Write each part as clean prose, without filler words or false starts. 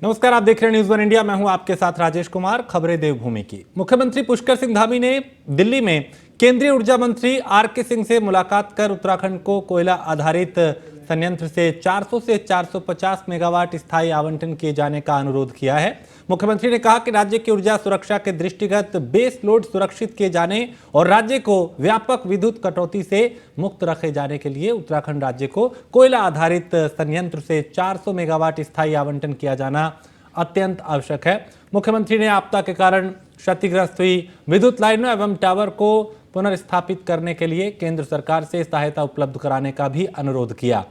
नमस्कार, आप देख रहे हैं न्यूज़ वन इंडिया। मैं हूं आपके साथ राजेश कुमार। खबरें देवभूमि की। मुख्यमंत्री पुष्कर सिंह धामी ने दिल्ली में केंद्रीय ऊर्जा मंत्री आर.के. सिंह से मुलाकात कर उत्तराखंड को कोयला आधारित संयंत्र से 400 से 450 मेगावाट स्थायी आवंटन किए जाने का अनुरोध किया है। मुख्यमंत्री ने कहा कि राज्य की ऊर्जा सुरक्षा के दृष्टिगत बेस लोड सुरक्षित किए जाने और राज्य को व्यापक विद्युत कटौती से मुक्त रखे जाने के लिए उत्तराखंड राज्य को कोयला आधारित संयंत्र से 400 मेगावाट स्थायी आवंटन किया जाना अत्यंत आवश्यक है। मुख्यमंत्री ने आपदा के कारण क्षतिग्रस्त हुई विद्युत लाइनों एवं टावर को पुनर्स्थापित करने के लिए केंद्र सरकार से सहायता उपलब्ध कराने का भी अनुरोध किया।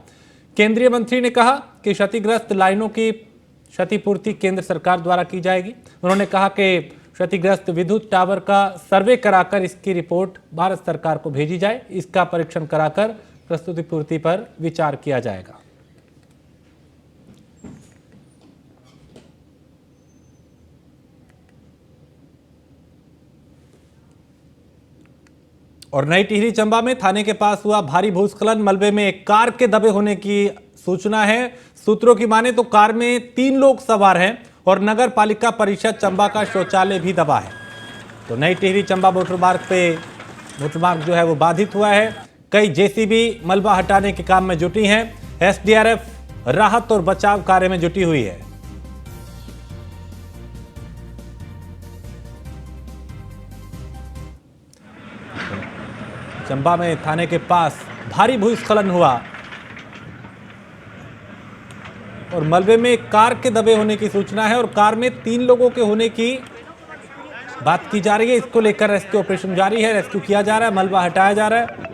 केंद्रीय मंत्री ने कहा कि क्षतिग्रस्त लाइनों की क्षतिपूर्ति केंद्र सरकार द्वारा की जाएगी। उन्होंने कहा कि क्षतिग्रस्त विद्युत टावर का सर्वे कराकर इसकी रिपोर्ट भारत सरकार को भेजी जाए। इसका परीक्षण कराकर क्षतिपूर्ति पर विचार किया जाएगा। और नई टिहरी चंबा में थाने के पास हुआ भारी भूस्खलन। मलबे में एक कार के दबे होने की सूचना है। सूत्रों की माने तो कार में 3 लोग सवार हैं और नगर पालिका परिषद चंबा का शौचालय भी दबा है। तो नई टिहरी चंबा मोटरमार्ग जो है वो बाधित हुआ है। कई जेसीबी मलबा हटाने के काम में जुटी हैं। एसडीआरएफ राहत और बचाव कार्य में जुटी हुई है। चंबा में थाने के पास भारी भूस्खलन हुआ और मलबे में एक कार के दबे होने की सूचना है और कार में 3 लोगों के होने की बात की जा रही है। इसको लेकर रेस्क्यू ऑपरेशन जारी है। रेस्क्यू किया जा रहा है, मलबा हटाया जा रहा है।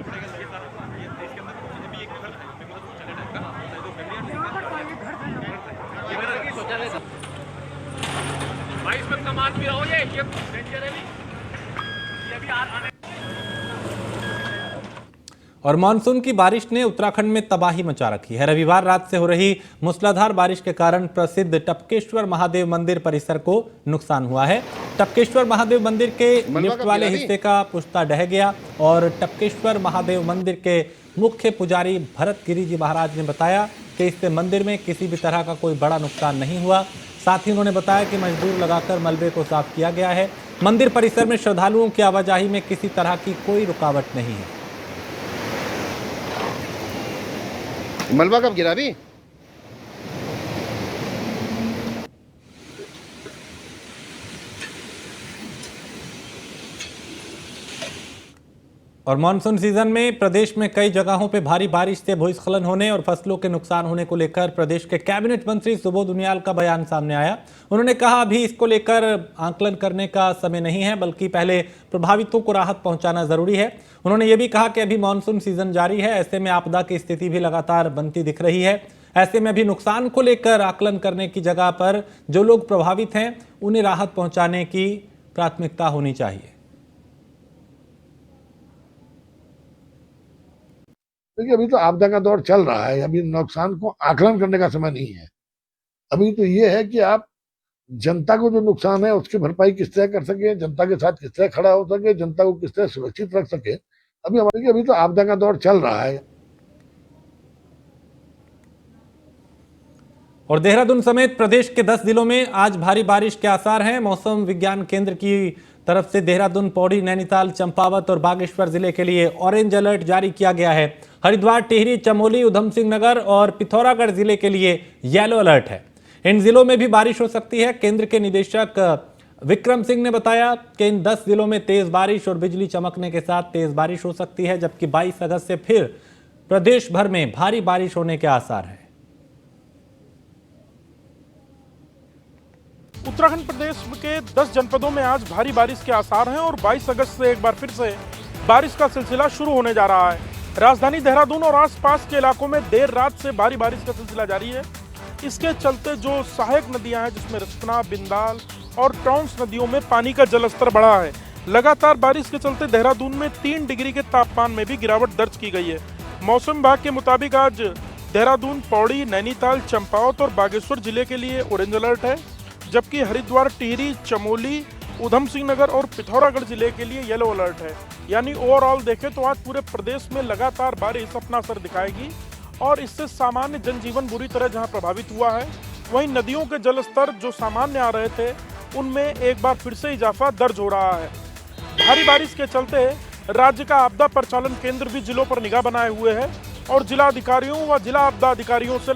और मानसून की बारिश ने उत्तराखंड में तबाही मचा रखी है। रविवार रात से हो रही मूसलाधार बारिश के कारण प्रसिद्ध टपकेश्वर महादेव मंदिर परिसर को नुकसान हुआ है। टपकेश्वर महादेव मंदिर के लिफ्ट वाले हिस्से का पुश्ता ढह गया और टपकेश्वर महादेव मंदिर के मुख्य पुजारी भरत गिरी जी महाराज ने बताया कि इससे मंदिर में किसी भी तरह का कोई बड़ा नुकसान नहीं हुआ। साथ ही उन्होंने बताया कि मजदूर लगाकर मलबे को साफ किया गया है। मंदिर परिसर में श्रद्धालुओं की आवाजाही में किसी तरह की कोई रुकावट नहीं है। मलबा कब गिरा भी? और मानसून सीजन में प्रदेश में कई जगहों पे भारी बारिश से भूस्खलन होने और फसलों के नुकसान होने को लेकर प्रदेश के कैबिनेट मंत्री सुबोध उनियाल का बयान सामने आया। उन्होंने कहा अभी इसको लेकर आकलन करने का समय नहीं है, बल्कि पहले प्रभावितों को राहत पहुंचाना जरूरी है। उन्होंने ये भी कहा कि अभी मानसून सीजन जारी है, ऐसे में आपदा की स्थिति भी लगातार बनती दिख रही है। ऐसे में भी नुकसान को लेकर आकलन करने की जगह पर जो लोग प्रभावित हैं उन्हें राहत पहुंचाने की प्राथमिकता होनी चाहिए। देखिए, अभी तो आपदा का दौर चल रहा है। अभी नुकसान को आकलन करने का समय नहीं है। अभी तो ये है कि आप जनता को जो नुकसान है उसकी भरपाई किस तरह कर सके, जनता के साथ किस तरह खड़ा हो सके, जनता को किस तरह सुरक्षित रख सके। अभी तो आपदा का दौर चल रहा है। और देहरादून समेत प्रदेश के 10 जिलों में आज भारी बारिश के आसार हैं। मौसम विज्ञान केंद्र की तरफ से देहरादून, पौड़ी, नैनीताल, चंपावत और बागेश्वर जिले के लिए ऑरेंज अलर्ट जारी किया गया है। हरिद्वार, टिहरी, चमोली, उधम सिंह नगर और पिथौरागढ़ जिले के लिए येलो अलर्ट है। इन जिलों में भी बारिश हो सकती है। केंद्र के निदेशक विक्रम सिंह ने बताया कि इन 10 जिलों में तेज बारिश और बिजली चमकने के साथ तेज बारिश हो सकती है, जबकि 22 अगस्त से फिर प्रदेश भर में भारी बारिश होने के आसार हैं। उत्तराखंड प्रदेश के 10 जनपदों में आज भारी बारिश के आसार हैं और 22 अगस्त से एक बार फिर से बारिश का सिलसिला शुरू होने जा रहा है। राजधानी देहरादून और आसपास के इलाकों में देर रात से भारी बारिश का सिलसिला जारी है। इसके चलते जो सहायक नदियां हैं, जिसमें रत्ना, बिंदाल और टॉन्स नदियों में पानी का जलस्तर बढ़ा है। लगातार बारिश के चलते देहरादून में 3 डिग्री के तापमान में भी गिरावट दर्ज की गई है। मौसम विभाग के मुताबिक आज देहरादून, पौड़ी, नैनीताल, चंपावत और बागेश्वर जिले के लिए ऑरेंज अलर्ट है, जबकि हरिद्वार, टिहरी, चमोली, उधम सिंह नगर और पिथौरागढ़ जिले के लिए येलो अलर्ट है। यानी ओवरऑल देखें तो आज पूरे प्रदेश में लगातार बारिश अपना असर दिखाएगी और इससे सामान्य जनजीवन बुरी तरह जहां प्रभावित हुआ है वहीं नदियों के जलस्तर जो सामान्य आ रहे थे उनमें एक बार फिर से इजाफा दर्ज हो रहा है। भारी बारिश के चलते राज्य का आपदा परिचालन केंद्र भी जिलों पर निगाह बनाए हुए है और जिला अधिकारियों व जिला आपदा अधिकारियों से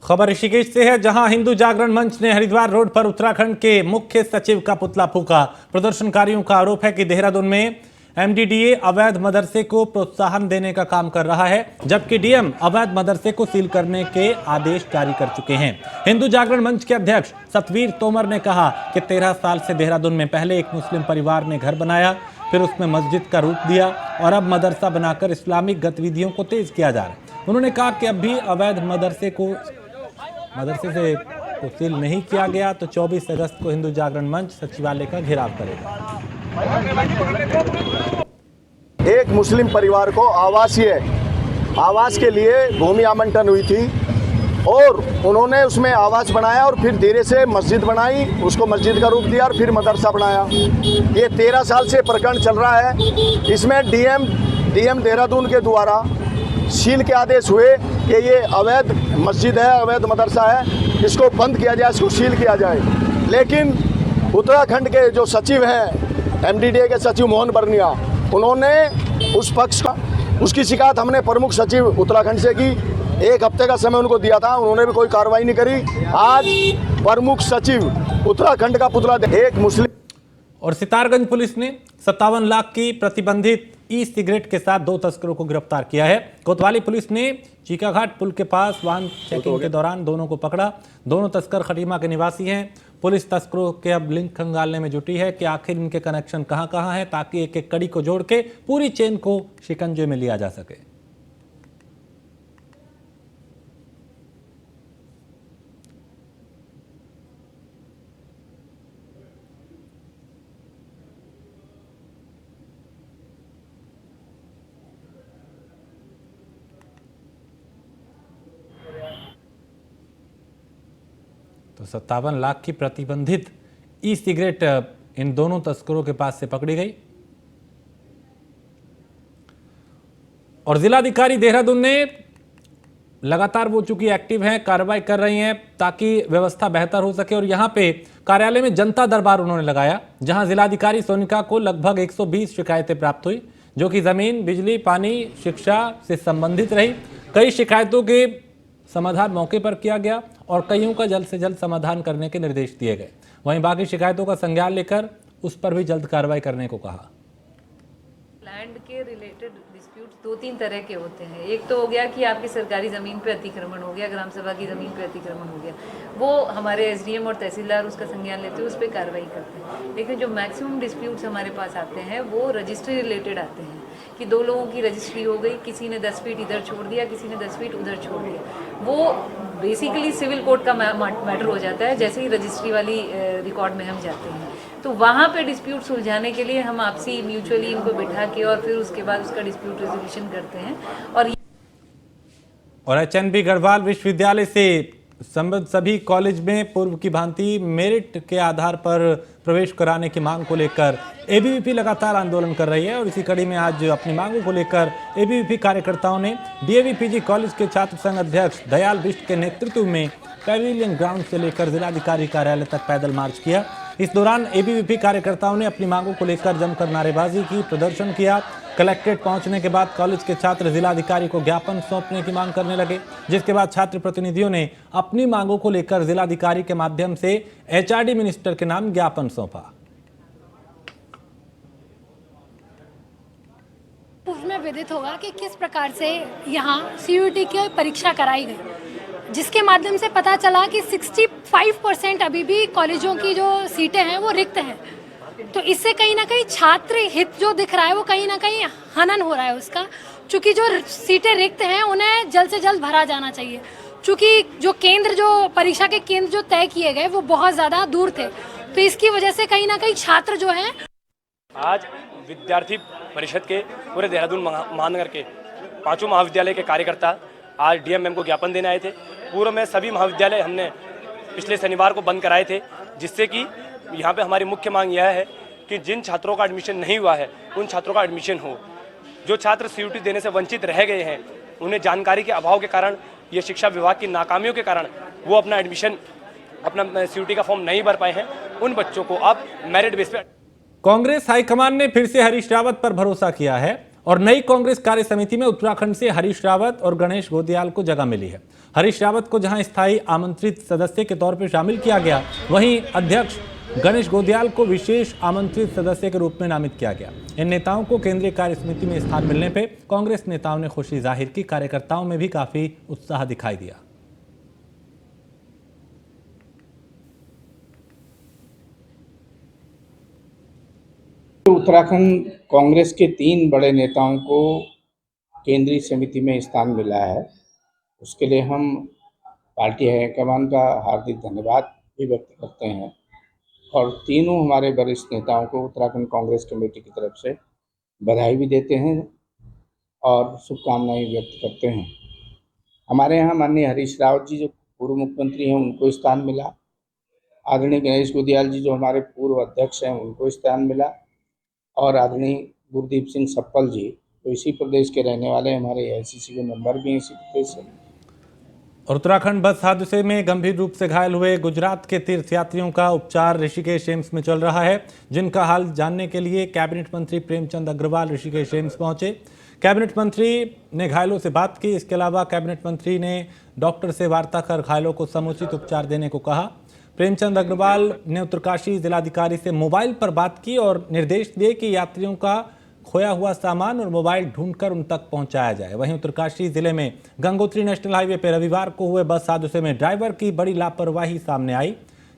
खबर ऋषिकेश से है, जहां हिंदू जागरण मंच ने हरिद्वार रोड पर उत्तराखंड के मुख्य सचिव का पुतला फूंका। प्रदर्शनकारियों का आरोप है कि देहरादून में एमडीडीए अवैध मदरसे को प्रोत्साहन देने का काम कर रहा है, जबकि डीएम अवैध मदरसे को सील करने के आदेश जारी कर चुके हैं। हिंदू जागरण मंच के अध्यक्ष सतवीर तोमर ने कहा कि 13 साल से देहरादून में पहले एक मुस्लिम परिवार ने घर बनाया, फिर उसमें मस्जिद का रूप दिया और अब मदरसा बनाकर इस्लामिक गतिविधियों को तेज किया जा रहा है। उन्होंने कहा कि अब भी अवैध मदरसे से सील नहीं किया गया तो 24 अगस्त को हिंदू जागरण मंच सचिवालय का घेराव करेगा। एक मुस्लिम परिवार को आवास के लिए भूमि आवंटन हुई थी और उन्होंने उसमें आवास बनाया और फिर धीरे से मस्जिद बनाई, उसको मस्जिद का रूप दिया और फिर मदरसा बनाया। ये 13 साल से प्रकरण चल रहा है। इसमें डीएम देहरादून के द्वारा सील के आदेश हुए कि ये अवैध मस्जिद है, अवैध मदरसा है, इसको बंद किया जाए, इसको सील किया जाए। लेकिन उत्तराखंड के जो सचिव हैं, एमडीडीए के सचिव मोहन बर्निया, उन्होंने उस पक्ष का उसकी शिकायत हमने प्रमुख सचिव उत्तराखंड से की। 1 हफ्ते का समय उनको दिया था, उन्होंने भी कोई कार्रवाई नहीं करी। आज प्रमुख सचिव उत्तराखंड का पुतला एक मुस्लिम। और सितारगंज पुलिस ने 57 लाख की प्रतिबंधित ई सिगरेट के साथ 2 तस्करों को गिरफ्तार किया है। कोतवाली पुलिस ने चीकाघाट पुल के पास वाहन चेकिंग के दौरान दोनों को पकड़ा। दोनों तस्कर खटीमा के निवासी हैं। पुलिस तस्करों के अब लिंक खंगालने में जुटी है कि आखिर इनके कनेक्शन कहां है, ताकि एक एक कड़ी को जोड़ के पूरी चेन को शिकंजे में लिया जा सके। तो 57 लाख की प्रतिबंधित ई सिगरेट इन दोनों तस्करों के पास से पकड़ी गई। और जिलाधिकारी देहरादून ने लगातार वो चूंकि एक्टिव हैं, कार्रवाई कर रही हैं ताकि व्यवस्था बेहतर हो सके। और यहां पे कार्यालय में जनता दरबार उन्होंने लगाया, जहां जिलाधिकारी सोनिका को लगभग 120 शिकायतें प्राप्त हुई, जो कि जमीन, बिजली, पानी, शिक्षा से संबंधित रही। कई शिकायतों के समाधान मौके पर किया गया और कईयों का जल्द से जल्द समाधान करने के निर्देश दिए गए। वहीं बाकी शिकायतों का संज्ञान लेकर उस पर भी जल्द कार्रवाई करने को कहा। लैंड के रिलेटेड डिस्प्यूट 2-3 तरह के होते हैं। एक तो हो गया कि आपकी सरकारी ज़मीन पे अतिक्रमण हो गया, ग्राम सभा की ज़मीन पे अतिक्रमण हो गया, वो हमारे एसडीएम और तहसीलदार उसका संज्ञान लेते हैं, उस पर कार्रवाई करते हैं। लेकिन जो मैक्सिमम डिस्प्यूट्स हमारे पास आते हैं वो रजिस्ट्री रिलेटेड आते हैं कि 2 लोगों की रजिस्ट्री हो गई, किसी ने 10 फीट इधर छोड़ दिया, किसी ने 10 फीट उधर छोड़ दिया। वो बेसिकली सिविल कोर्ट का मैटर हो जाता है जैसे ही रजिस्ट्री वाली रिकॉर्ड में हम जाते हैं। तो वहाँ पे डिस्प्यूट सुलझाने के लिए हम आपसी म्यूचुअली इनको बिठा के और फिर उसके बाद उसका डिस्प्यूट रेजोल्यूशन करते हैं। और एचएनबी गढ़वाल विश्वविद्यालय से संबद्ध सभी कॉलेज में पूर्व की भांति मेरिट के आधार पर प्रवेश कराने की मांग को लेकर एबीवीपी लगातार आंदोलन कर रही है। और इसी कड़ी में आज अपनी मांगों को लेकर एबीवीपी कार्यकर्ताओं ने डीएवी पीजी कॉलेज के छात्र संघ अध्यक्ष दयाल बिष्ट के नेतृत्व में पैविलियन ग्राउंड से लेकर जिलाधिकारी कार्यालय तक पैदल मार्च किया। इस दौरान एबीवीपी कार्यकर्ताओं ने अपनी मांगों को लेकर जमकर नारेबाजी की, प्रदर्शन किया। कलेक्ट्रेट पहुंचने के बाद कॉलेज के छात्र जिलाधिकारी को ज्ञापन सौंपने की मांग करने लगे, जिसके बाद छात्र प्रतिनिधियों ने अपनी मांगों को लेकर जिलाधिकारी के माध्यम से एचआरडी मिनिस्टर के नाम ज्ञापन सौंपा। पूर्व में विदित होगा कि किस प्रकार से यहाँ सीयूईटी की परीक्षा कराई गई, जिसके माध्यम से पता चला कि 65% अभी भी कॉलेजों की जो सीटें हैं वो रिक्त हैं। तो इससे कहीं ना कहीं छात्र हित जो दिख रहा है वो कहीं ना कहीं हनन हो रहा है उसका, चूँकि जो सीटें रिक्त हैं उन्हें जल्द से जल्द भरा जाना चाहिए। चूँकि जो केंद्र, जो परीक्षा के केंद्र जो तय किए गए वो बहुत ज़्यादा दूर थे, तो इसकी वजह से कहीं ना कहीं छात्र जो हैं। आज विद्यार्थी परिषद के पूरे देहरादून महानगर के 5 महाविद्यालय के कार्यकर्ता आज डीएम मैम को ज्ञापन देने आए थे। पूर्व में सभी महाविद्यालय हमने पिछले शनिवार को बंद कराए थे, जिससे कि यहाँ पे हमारी मुख्य मांग यह है कि जिन छात्रों का एडमिशन नहीं हुआ है उन छात्रों का एडमिशन हो। जो छात्र सीयूटी देने से वंचित रह गए हैं, उन्हें जानकारी के अभाव के कारण, ये शिक्षा विभाग की नाकामियों के कारण वो अपना एडमिशन अपना सीयूटी का फॉर्म नहीं भर पाए हैं, उन बच्चों को अब मेरिट बेस पे। कांग्रेस हाईकमान ने फिर से हरीश रावत पर भरोसा किया है और नई कांग्रेस कार्य समिति में उत्तराखंड से हरीश रावत और गणेश गोदियाल को जगह मिली है। हरीश रावत को जहां स्थायी आमंत्रित सदस्य के तौर पर शामिल किया गया, वहीं अध्यक्ष गणेश गोदियाल को विशेष आमंत्रित सदस्य के रूप में नामित किया गया। इन नेताओं को केंद्रीय कार्य समिति में स्थान मिलने पर कांग्रेस नेताओं ने खुशी जाहिर की। कार्यकर्ताओं में भी काफी उत्साह दिखाई दिया। उत्तराखंड कांग्रेस के 3 बड़े नेताओं को केंद्रीय समिति में स्थान मिला है, उसके लिए हम पार्टी हाईकमान का हार्दिक धन्यवाद भी व्यक्त करते हैं और तीनों हमारे वरिष्ठ नेताओं को उत्तराखंड कांग्रेस कमेटी की तरफ से बधाई भी देते हैं और शुभकामनाएं व्यक्त करते हैं। हमारे यहाँ माननीय हरीश रावत जी जो पूर्व मुख्यमंत्री हैं उनको स्थान मिला, आदरणीय गणेश गोदियाल जी जो हमारे पूर्व अध्यक्ष हैं उनको स्थान मिला और आदरणीय गुरदीप सिंह सप्पल जी तो इसी प्रदेश के रहने वाले हमारे AICC के मेंबर भी हैं इसी प्रदेश से। और उत्तराखंड बस हादसे में गंभीर रूप से घायल हुए गुजरात के तीर्थयात्रियों का उपचार ऋषिकेश एम्स में चल रहा है, जिनका हाल जानने के लिए कैबिनेट मंत्री प्रेमचंद अग्रवाल ऋषिकेश एम्स पहुंचे। कैबिनेट मंत्री ने घायलों से बात की। इसके अलावा कैबिनेट मंत्री ने डॉक्टर से वार्ता कर घायलों को समुचित उपचार देने को कहा। प्रेमचंद अग्रवाल ने उत्तरकाशी जिलाधिकारी से मोबाइल पर बात की और निर्देश दिए कि यात्रियों का खोया हुआ सामान और मोबाइल ढूंढकर उन तक पहुंचाया जाए। वहीं उत्तरकाशी जिले में गंगोत्री नेशनल हाईवे पर रविवार को हुए बस हादसे में ड्राइवर की बड़ी लापरवाही सामने आई,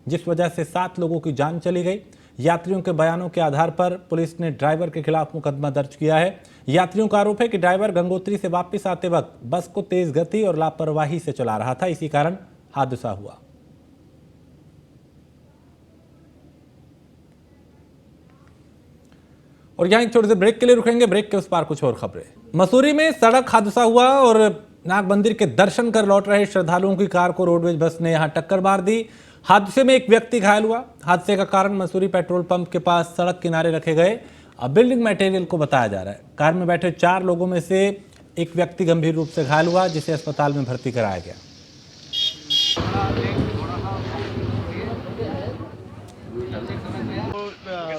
जिस वजह से 7 लोगों की जान चली गई। यात्रियों के बयानों के आधार पर पुलिस ने ड्राइवर के खिलाफ मुकदमा दर्ज किया है। यात्रियों का आरोप है कि ड्राइवर गंगोत्री से वापस आते वक्त बस को तेज गति और लापरवाही से चला रहा था, इसी कारण हादसा हुआ। और यहाँ छोटे से ब्रेक के लिए रुकेंगे। ब्रेक के उस पार कुछ और खबरें। मसूरी में सड़क हादसा हुआ और नाग मंदिर के दर्शन कर लौट रहे श्रद्धालुओं की कार को रोडवेज बस ने यहां टक्कर मार दी। हादसे में एक व्यक्ति घायल हुआ। हादसे का कारण मसूरी पेट्रोल पंप के पास सड़क किनारे रखे गए बिल्डिंग मटेरियल को बताया जा रहा है। कार में बैठे 4 लोगों में से एक व्यक्ति गंभीर रूप से घायल हुआ, जिसे अस्पताल में भर्ती कराया गया।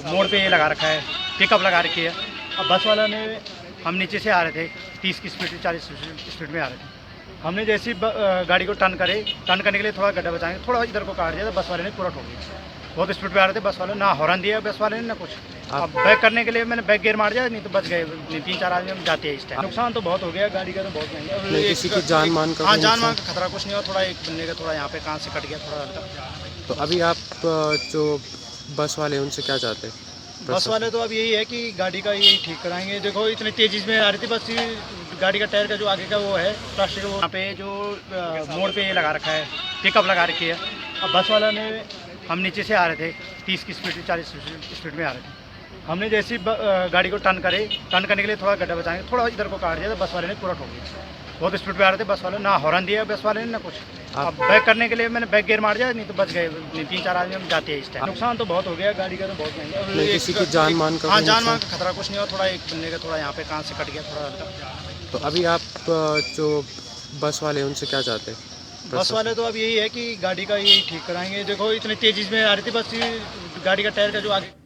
मोड़ पे ये लगा रखा है, पिकअप लगा रखी है। अब बस वाला ने, हम नीचे से आ रहे थे 30 की स्पीड 40 स्पीड में आ रहे थे। हमने जैसी गाड़ी को टर्न करने के लिए थोड़ा गड्ढा बचाएंगे, थोड़ा इधर को काट दिया तो बस वाले ने पूरा ठोक दिया। बहुत स्पीड पे आ रहे थे बस वाले, ना हॉर्न दिया बस वाले ने ना कुछ। अब बैक करने के लिए मैंने बैक गियर मार दिया, नहीं तो बच गए। 3-4 आदमी हम जाते हैं इस टाइम। नुकसान तो बहुत हो गया, गाड़ी का तो बहुत महंगा। किसी की जान मान का? हाँ, जान मान का खतरा कुछ नहीं हुआ, थोड़ा एक बंदे का थोड़ा यहाँ पे कान से कट गया थोड़ा हल्का। तो अभी आप जो बस वाले उनसे क्या चाहते हैं? बस वाले तो अब यही है कि गाड़ी का यही ठीक कराएंगे। देखो इतनी तेजी में आ रही थी बस, गाड़ी का टायर का जो आगे का वो है प्लास्टिक, वो यहाँ पे जो मोड़ पे ये लगा रखा है, पिकअप लगा रखी है। अब बस वाला ने, हम नीचे से आ रहे थे 30 की स्पीड 40 स्पीड में आ रहे थे। हमने जैसी गाड़ी को टर्न करने के लिए थोड़ा गड्ढा बचाएंगे, थोड़ा इधर को काट दिया तो बस वाले ने पूरा ठोक दिया। बहुत स्पीड पे आ रहे थे बस वाले, ना हॉर्न दिया बस वाले ने ना कुछ। अब बैक करने के लिए मैंने बैक गियर मार दिया, नहीं तो बच गए। 3-4 आदमी हम जाते हैं इस टाइम। नुकसान तो बहुत हो गया, गाड़ी का तो बहुत महंगा। किसी की जान मान का? हाँ, जान मान का खतरा कुछ नहीं हुआ, थोड़ा एक बंदे का थोड़ा यहाँ पे कान से कट गया थोड़ा हल्का। तो अभी आप जो बस वाले उनसे क्या चाहते हैं? बस वाले तो अब यही है कि गाड़ी का यही ठीक कराएंगे। देखो इतनी तेजी में आ रही थी बस, गाड़ी का टायर का जो आगे।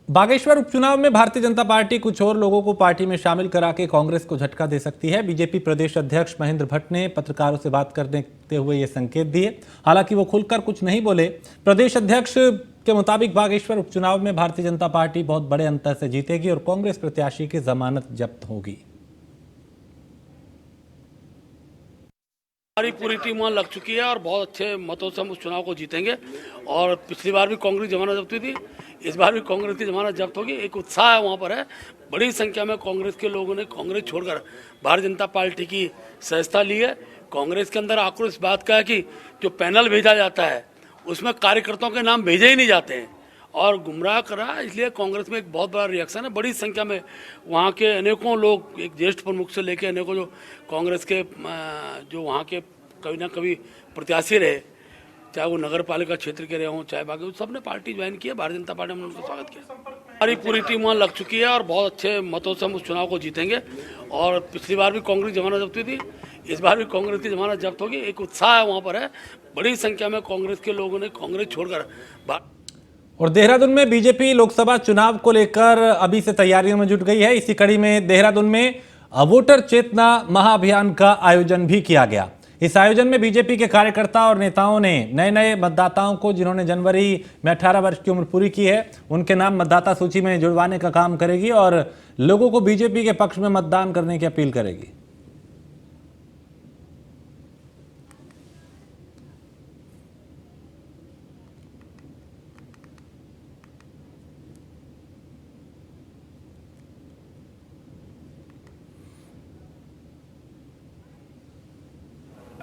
बागेश्वर उपचुनाव में भारतीय जनता पार्टी कुछ और लोगों को पार्टी में शामिल करा के कांग्रेस को झटका दे सकती है। बीजेपी प्रदेश अध्यक्ष महेंद्र भट्ट ने पत्रकारों से बात करते हुए ये संकेत दिए। हालांकि वो खुलकर कुछ नहीं बोले। प्रदेश अध्यक्ष के मुताबिक बागेश्वर उपचुनाव में भारतीय जनता पार्टी बहुत बड़े अंतर से जीतेगी और कांग्रेस प्रत्याशी की जमानत जब्त होगी। हमारी पूरी टीम वहाँ लग चुकी है और बहुत अच्छे मतों से हम उस चुनाव को जीतेंगे। और पिछली बार भी कांग्रेस जमानत जब्त हुई थी, इस बार भी कांग्रेस की जमानत जब्त होगी। एक उत्साह वहाँ पर है, बड़ी संख्या में कांग्रेस के लोगों ने कांग्रेस छोड़कर भारतीय जनता पार्टी की सदस्यता ली है। कांग्रेस के अंदर आक्रोश इस बात का है कि जो पैनल भेजा जाता है उसमें कार्यकर्ताओं के नाम भेजे ही नहीं जाते हैं और गुमराह करा, इसलिए कांग्रेस में एक बहुत बड़ा रिएक्शन है। बड़ी संख्या में वहाँ के अनेकों लोग, एक ज्येष्ठ प्रमुख से लेकर अनेकों जो कांग्रेस के जो वहाँ के कभी ना कभी प्रत्याशी रहे, चाहे वो नगर पालिका क्षेत्र के रहे हों चाहे बाकी, सब ने पार्टी ज्वाइन की है। भारतीय जनता पार्टी ने उनका स्वागत किया। हमारी पूरी टीम वहाँ लग चुकी है और बहुत अच्छे मतों से हम उस चुनाव को जीतेंगे। और पिछली बार भी कांग्रेस जमानत जब्त हुई थी, इस बार भी कांग्रेस की जमानत जब्त होगी। एक उत्साह है वहाँ पर है, बड़ी संख्या में कांग्रेस के लोगों ने कांग्रेस छोड़कर और देहरादून में बीजेपी लोकसभा चुनाव को लेकर अभी से तैयारियों में जुट गई है। इसी कड़ी में देहरादून में वोटर चेतना महाअभियान का आयोजन भी किया गया। इस आयोजन में बीजेपी के कार्यकर्ता और नेताओं ने नए नए मतदाताओं को, जिन्होंने जनवरी में 18 वर्ष की उम्र पूरी की है, उनके नाम मतदाता सूची में जुड़वाने का काम करेगी और लोगों को बीजेपी के पक्ष में मतदान करने की अपील करेगी।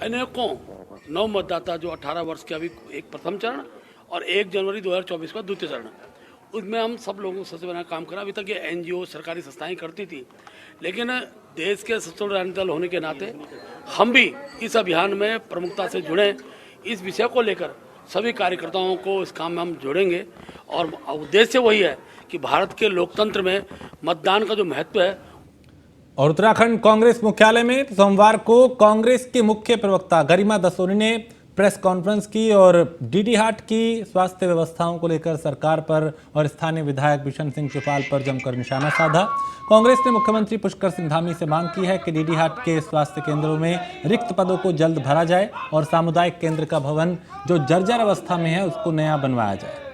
अनेकों नव मतदाता जो 18 वर्ष के, अभी एक प्रथम चरण और 1 जनवरी 2024 का द्वितीय चरण, उसमें हम सब लोगों को सबसे बड़ा काम करा। अभी तक ये एनजीओ सरकारी संस्थाएं करती थी, लेकिन देश के सबसे बड़ा राजनीतिक दल होने के नाते हम भी इस अभियान में प्रमुखता से जुड़े। इस विषय को लेकर सभी कार्यकर्ताओं को इस काम में हम जोड़ेंगे और उद्देश्य वही है कि भारत के लोकतंत्र में मतदान का जो महत्व है। और उत्तराखंड कांग्रेस मुख्यालय में सोमवार को कांग्रेस के मुख्य प्रवक्ता गरिमा दसोनी ने प्रेस कॉन्फ्रेंस की और डीडी हाट की स्वास्थ्य व्यवस्थाओं को लेकर सरकार पर और स्थानीय विधायक बिशन सिंह चुफाल पर जमकर निशाना साधा। कांग्रेस ने मुख्यमंत्री पुष्कर सिंह धामी से मांग की है कि डीडी हाट के स्वास्थ्य केंद्रों में रिक्त पदों को जल्द भरा जाए और सामुदायिक केंद्र का भवन जो जर्जर अवस्था में है उसको नया बनवाया जाए।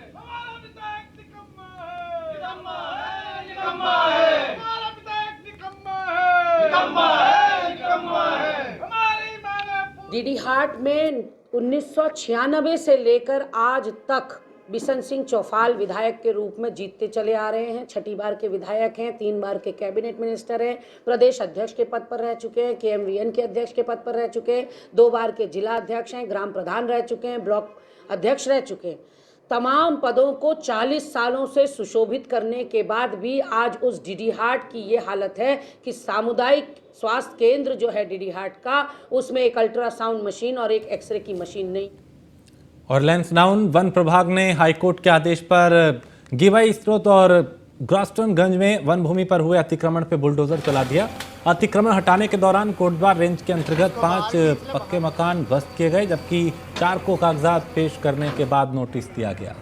डीडी हाट में 1996 से लेकर आज तक बिशन सिंह चौफाल विधायक के रूप में जीतते चले आ रहे हैं। 6ठी बार के विधायक हैं, 3 बार के कैबिनेट मिनिस्टर हैं, प्रदेश अध्यक्ष के पद पर रह चुके हैं, KMVN के अध्यक्ष के पद पर रह चुके हैं, 2 बार के जिला अध्यक्ष हैं, ग्राम प्रधान रह चुके हैं, ब्लॉक अध्यक्ष रह चुके हैं। तमाम पदों को 40 सालों से सुशोभित करने के बाद भी आज उस डीडी हाट की ये हालत है कि सामुदायिक स्वास्थ्य केंद्र जो है डीडी हाट का, उसमें एक अल्ट्रासाउंड मशीन और एक एक्सरे की मशीन नहीं। और लैंसडाउन वन प्रभाग ने हाईकोर्ट के आदेश पर गिवाई स्रोत और ग्रास्टनगंज में वन भूमि पर हुए अतिक्रमण पर बुलडोजर चला दिया। अतिक्रमण हटाने के दौरान कोटद्वार रेंज के अंतर्गत 5 पक्के मकान ध्वस्त किए गए, जबकि 4 को कागजात पेश करने के बाद नोटिस दिया गया।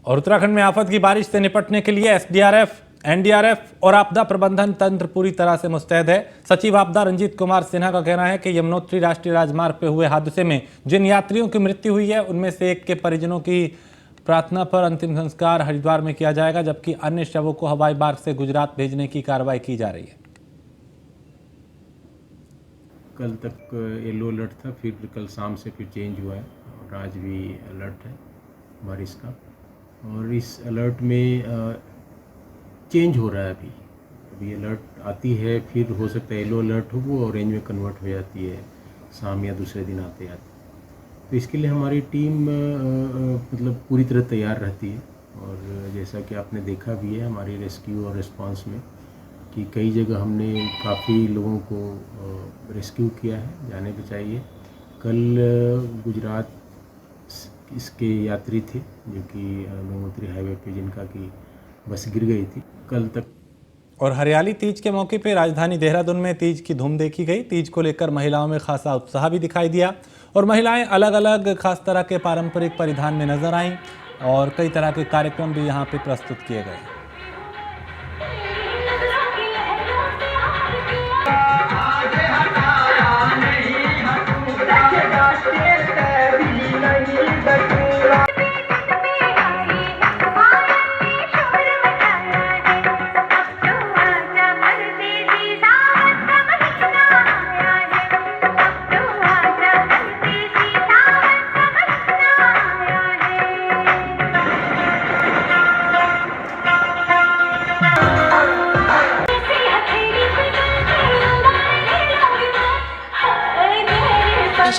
और उत्तराखंड में आफत की बारिश से निपटने के लिए SDRF, NDRF और आपदा प्रबंधन तंत्र पूरी तरह से मुस्तैद है। सचिव आपदा रंजीत कुमार सिन्हा का कहना है कि यमुनोत्री राष्ट्रीय राजमार्ग पर हुए हादसे में जिन यात्रियों की मृत्यु हुई है उनमें से एक के परिजनों की प्रार्थना पर अंतिम संस्कार हरिद्वार में किया जाएगा, जबकि अन्य शवों को हवाई मार्ग से गुजरात भेजने की कार्रवाई की जा रही है। कल तक येलो अलर्ट था, फिर कल शाम से फिर चेंज हुआ है और आज भी अलर्ट है बारिश का। और इस अलर्ट में चेंज हो रहा है। अभी अलर्ट आती है, फिर हो सकता है येलो अलर्ट हो, वो ऑरेंज में कन्वर्ट हो जाती है शाम या दूसरे दिन आते आते। तो इसके लिए हमारी टीम मतलब पूरी तरह तैयार रहती है। और जैसा कि आपने देखा भी है हमारी रेस्क्यू और रिस्पांस में कि कई जगह हमने काफ़ी लोगों को रेस्क्यू किया है, जाने बचाइए। कल गुजरात इसके यात्री थे जो कि यमुनोत्री हाईवे पे जिनका की बस गिर गई थी कल तक। और हरियाली तीज के मौके पे राजधानी देहरादून में तीज की धूम देखी गई। तीज को लेकर महिलाओं में खासा उत्साह भी दिखाई दिया और महिलाएं अलग अलग खास तरह के पारंपरिक परिधान में नजर आईं और कई तरह के कार्यक्रम भी यहाँ पे प्रस्तुत किए गए।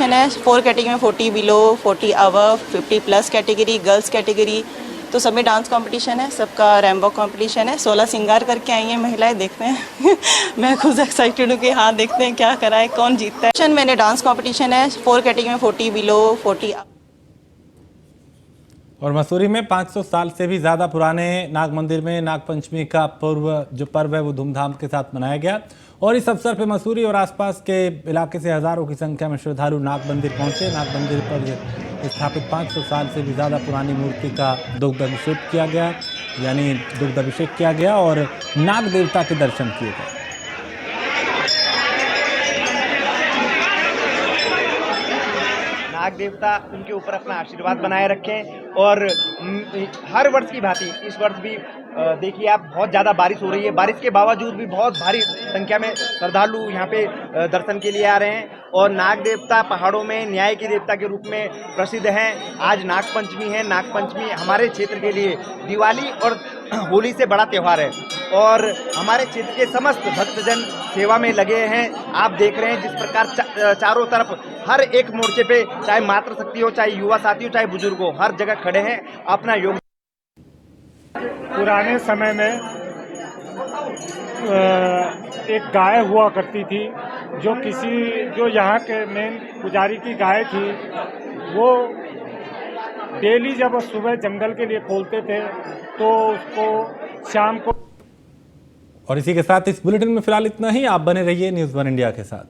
है 4 कैटेगरी में 40 below, 40 above, 50 plus category, girls category, तो सब में डांस कंपटीशन है, सबका रैम्बो कंपटीशन है। 16 सिंगार करके आई हैं महिलाएं, देखते हैं मैं खुद एक्साइटेड हूँ कि हाँ देखते हैं क्या करा है, कौन जीतता है। मैंने डांस कंपटीशन है 4 कैटेगरी में 40 बिलो, 40 और मसूरी में 500 साल से भी ज़्यादा पुराने नाग मंदिर में नागपंचमी का जो पर्व है वो धूमधाम के साथ मनाया गया और इस अवसर पर मसूरी और आसपास के इलाके से हज़ारों की संख्या में श्रद्धालु नाग मंदिर पहुंचे। नाग मंदिर पर स्थापित 500 साल से भी ज़्यादा पुरानी मूर्ति का दुग्ध अभिषेक किया गया, यानी दुग्ध अभिषेक किया गया और नाग देवता के दर्शन किए गए। नाग देवता उनके ऊपर अपना आशीर्वाद बनाए रखें और हर वर्ष की भांति इस वर्ष भी देखिए आप बहुत ज़्यादा बारिश हो रही है। बारिश के बावजूद भी बहुत भारी संख्या में श्रद्धालु यहाँ पे दर्शन के लिए आ रहे हैं और नाग देवता पहाड़ों में न्याय के देवता के रूप में प्रसिद्ध हैं। आज नागपंचमी है। नागपंचमी हमारे क्षेत्र के लिए दिवाली और होली से बड़ा त्यौहार है और हमारे क्षेत्र के समस्त भक्तजन सेवा में लगे हैं। आप देख रहे हैं जिस प्रकार चारों तरफ हर एक मोर्चे पे, चाहे मातृशक्ति हो, चाहे युवा साथी हो, चाहे बुजुर्ग हो, हर जगह खड़े हैं अपना योग। पुराने समय में एक गाय हुआ करती थी जो यहाँ के मेन पुजारी की गाय थी। वो डेली जब सुबह जंगल के लिए खोलते थे तो उसको शाम को। और इसी के साथ इस बुलेटिन में फिलहाल इतना ही। आप बने रहिए न्यूज़ 1 इंडिया के साथ।